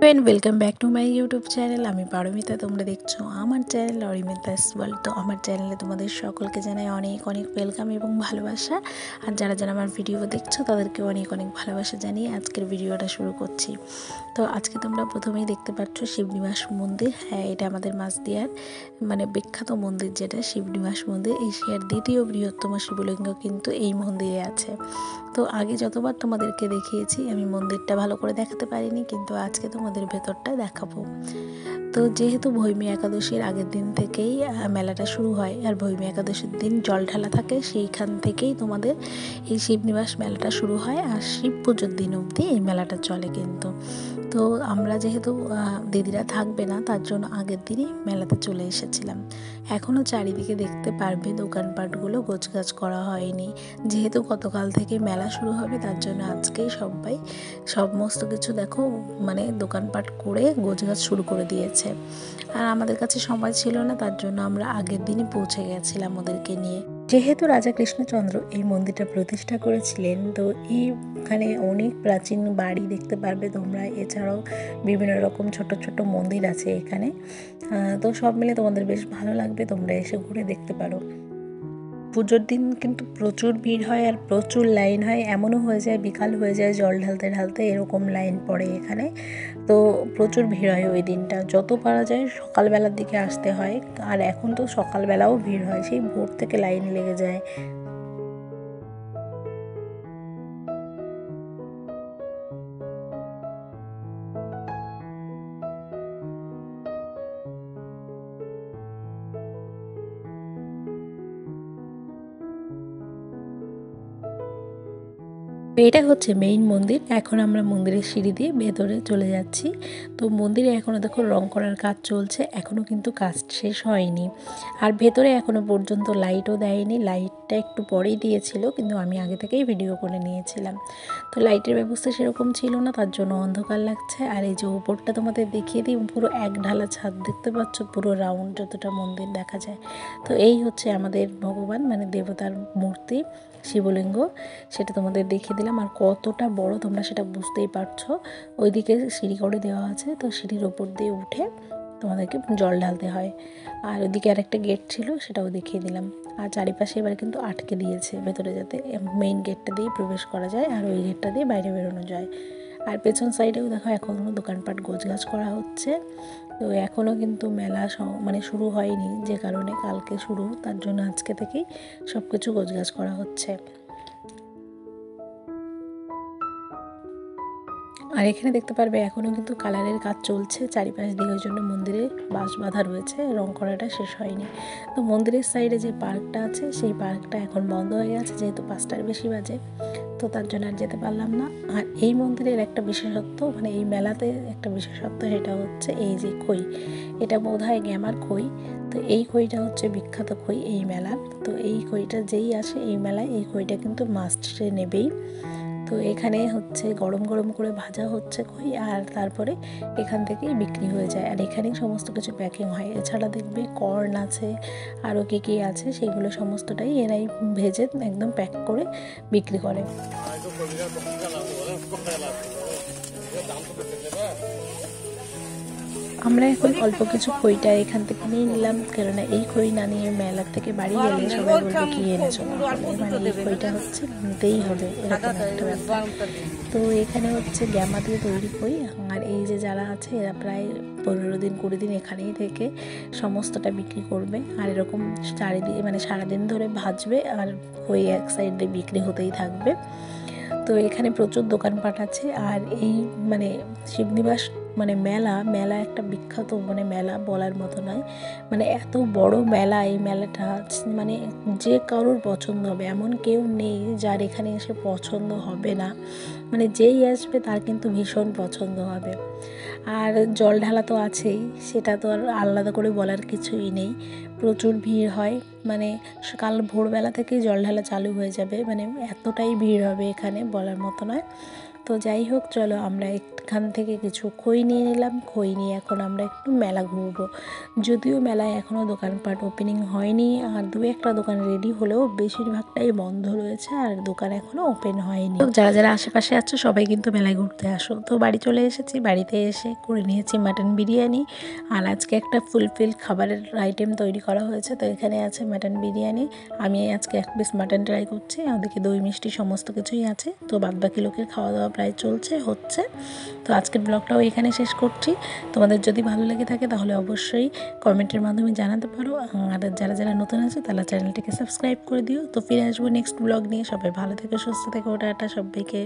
Welcome back to my YouTube channel. আমি পারমিতা, তোমরা দেখছো আমার চ্যানেল অরিমিতাস ওয়ার্ল্ড। তো আমার চ্যানেলে তোমাদের সকলকে জানাই অনেক অনেক ওয়েলকাম এবং ভালোবাসা। আর যারা যারা আমার ভিডিও দেখছো তাদেরকে অনেক অনেক ভালোবাসা জানিয়ে আজকের ভিডিওটা শুরু করছি। তো আজকে তোমরা প্রথমেই দেখতে পাচ্ছ শিবনিবাস মন্দির। হ্যাঁ, এটা আমাদের মাসদিয়ার বিখ্যাত মন্দির, যেটা শিবনিবাস মন্দির। এশিয়ার দ্বিতীয় বৃহত্তম শিবলিঙ্গ কিন্তু এই মন্দিরে আছে। তো আগে যতবার তোমাদেরকে দেখিয়েছি আমি মন্দিরটা ভালো করে দেখাতে পারিনি, কিন্তু আজকে তোমাদের ভেতরটা দেখাবো। তো যেহেতু ভৈমী একাদশীর আগের দিন থেকেই মেলাটা শুরু হয়, আর ভৈমী একাদশীর দিন জল ঢালা থাকে, সেইখান থেকেই তোমাদের এই শিবনিবাস মেলাটা শুরু হয়। আর শিব পুজোর দিন অবধি এই মেলাটা চলে কিন্তু। তো আমরা যেহেতু দিদিরা থাকবে না, তার জন্য আগের দিনই মেলাতে চলে এসেছিলাম। এখনও চারিদিকে দেখতে পারবে দোকানপাটগুলো গোছগাছ করা হয়নি, যেহেতু গতকাল থেকে মেলা শুরু হবে, তার জন্য আজকেই সবাই সমস্ত কিছু দেখো দোকানপাট করে গোছগাছ শুরু করে দিয়েছে। আর আমাদের কাছে সময় ছিল না, তার জন্য আমরা আগের দিনই পৌঁছে গেছিলাম ওদেরকে নিয়ে। যেহেতু রাজা কৃষ্ণচন্দ্র এই মন্দিরটা প্রতিষ্ঠা করেছিলেন, তো এইখানে অনেক প্রাচীন বাড়ি দেখতে পারবে তোমরা। এছাড়াও বিভিন্ন রকম ছোট ছোট মন্দির আছে এখানে। তো সব মিলে তোমাদের বেশ ভালো লাগবে, তোমরা এসে ঘুরে দেখতে পারো। পুজোর দিন কিন্তু প্রচুর ভিড় হয় আর প্রচুর লাইন হয়। এমনও হয়ে যায় বিকাল হয়ে যায় জল ঢালতে ঢালতে, এরকম লাইন পড়ে এখানে। তো প্রচুর ভিড় হয় ওই দিনটা। যত পারা যায় সকালবেলার দিকে আসতে হয়। আর এখন তো সকালবেলাও ভিড় হয়, সেই ভোর থেকে লাইন লেগে যায়। এটা হচ্ছে মেইন মন্দির। এখন আমরা মন্দিরের সিঁড়ি দিয়ে ভেতরে চলে যাচ্ছি। তো মন্দিরে এখনও দেখো রং করার কাজ চলছে, এখনও কিন্তু কাজ শেষ হয়নি। আর ভেতরে এখনও পর্যন্ত লাইটও দেয়নি। লাইটটা একটু পরেই দিয়েছিল, কিন্তু আমি আগে থেকেই ভিডিও করে নিয়েছিলাম। তো লাইটের ব্যবস্থা সেরকম ছিল না, তার জন্য অন্ধকার লাগছে। আর এই যে উপরটা তোমাদের দেখিয়ে দিই, পুরো এক ঢালা ছাদ দেখতে পাচ্ছ, পুরো রাউন্ড যতটা মন্দির দেখা যায়। তো এই হচ্ছে আমাদের ভগবান, দেবতার মূর্তি, শিবলিঙ্গ, সেটা তোমাদের দেখিয়ে দিলাম। আর কতটা বড় তোমরা সেটা বুঝতেই পারছো। ওইদিকে সিঁড়ি করে দেওয়া আছে, তো সিঁড়ির ওপর দিয়ে উঠে তোমাদেরকে জল ঢালতে হয়। আর ওইদিকে আরেকটা গেট ছিল, সেটাও দেখিয়ে দিলাম। আর চারিপাশে এবার কিন্তু আটকে দিয়েছে ভেতরে, যাতে মেইন গেটটা দিয়ে প্রবেশ করা যায় আর ওই গেটটা দিয়ে বাইরে বেরোনো যায়। আর পেছন সাইডেও দেখো এখনও দোকানপাট গোছগাছ করা হচ্ছে। তো এখনও কিন্তু মেলা শুরু হয়নি, যে কারণে কালকে শুরু, তার জন্য আজকে থেকেই সব কিছু গোছগাছ করা হচ্ছে। আর এখানে দেখতে পারবে এখনও কিন্তু কালারের কাজ চলছে চারিপাশ দিয়ে, ওই জন্য মন্দিরে বাঁশ বাঁধা রয়েছে, রং করাটা শেষ হয়নি। তো মন্দিরের সাইডে যে পার্কটা আছে, সেই পার্কটা এখন বন্ধ হয়ে গেছে, যেহেতু 5টার বেশি বাজে, তো তার জন্য আর যেতে পারলাম না। আর এই মন্দিরের একটা বিশেষত্ব, এই মেলাতে একটা বিশেষত্ব, সেটা হচ্ছে এই যে খই, এটা বোধহয় গ্যামার খই। তো এই খইটা হচ্ছে বিখ্যাত খই এই মেলার। তো এই খইটা যেই আসে এই মেলায়, এই খইটা কিন্তু মাস্ট সে নেবেই। তো এখানে হচ্ছে গরম গরম করে ভাজা হচ্ছে খই, আর তারপরে এখান থেকেই বিক্রি হয়ে যায়। আর এখানেই সমস্ত কিছু প্যাকিং হয়। এছাড়া দেখবে কর্ন আছে, আরও কী আছে, সেগুলো সমস্তটাই এরাই ভেজে একদম প্যাক করে বিক্রি করে। আমরা এখন অল্প কিছু খইটা এখান থেকে নিয়ে নিলাম, কেননা এই খই না নিয়ে মেলার থেকে বাড়ি গেলে সবাই বলবে কি এনেছো না, এই খইটা হচ্ছে নিতেই হবে, এরকম একটা ব্যাপার। তো এখানে হচ্ছে গ্যামা দিয়ে তৈরি খই। আর এই যে যারা আছে, এরা প্রায় 15 দিন 20 দিন এখানেই থেকে সমস্তটা বিক্রি করবে। আর এরকম চারিদিকে সারাদিন ধরে ভাজবে, আর খই এক সাইড দিয়ে বিক্রি হতেই থাকবে। তো এখানে প্রচুর দোকানপাট আছে। আর এই শিবনিবাস মেলা একটা বিখ্যাত মেলা, বলার মতো নয়। এত বড় মেলা, এই মেলাটা যে কারোর পছন্দ হবে, এমন কেউ নেই যার এখানে এসে পছন্দ হবে না। যেই আসবে তার কিন্তু ভীষণ পছন্দ হবে। আর জল ঢালা তো আছেই, সেটা তো আর আলাদা করে বলার কিছুই নেই। প্রচুর ভিড় হয়, কাল ভোরবেলা থেকেই জল ঢালা চালু হয়ে যাবে। এতটাই ভিড় হবে এখানে, বলার মতো নয়। তো যাই হোক, চলো আমরা মাঠখান থেকে কিছু খই নিয়ে নিলাম। খই নিয়ে এখন আমরা একটু মেলা ঘুরবো। যদিও মেলায় এখনও দোকানপাট ওপেনিং হয়নি, আর দু একটা দোকান রেডি হলেও বেশিরভাগটাই বন্ধ রয়েছে, আর দোকান এখনও ওপেন হয়নি। যারা যারা আশেপাশে আছো সবাই কিন্তু মেলায় ঘুরতে আসো। তো বাড়ি চলে এসেছি, বাড়িতে এসে করে নিয়েছি মাটন বিরিয়ানি। আর আজকে একটা ফুলফিল খাবারের আইটেম তৈরি করা হয়েছে। তো এখানে আছে মাটন বিরিয়ানি, আমি আজকে এক পিস মাটন ট্রাই করছি, ওদিকে দই মিষ্টি সমস্ত কিছুই আছে। তো বাদবাকি লোকের খাওয়া দাওয়া প্রায় হচ্ছে। তো আজকের ব্লগটাও এখানে শেষ করছি। তোমাদের যদি ভালো লেগে থাকে তাহলে অবশ্যই কমেন্টের মাধ্যমে জানাতে পারো, আর যারা যারা নতুন আছে তারা চ্যানেলটিকে সাবস্ক্রাইব করে দিও। তো ফিরে আসবো নেক্সট ব্লগ নিয়ে। সবাই ভালো থেকো, সুস্থ থেকো, টাটা সবাইকে।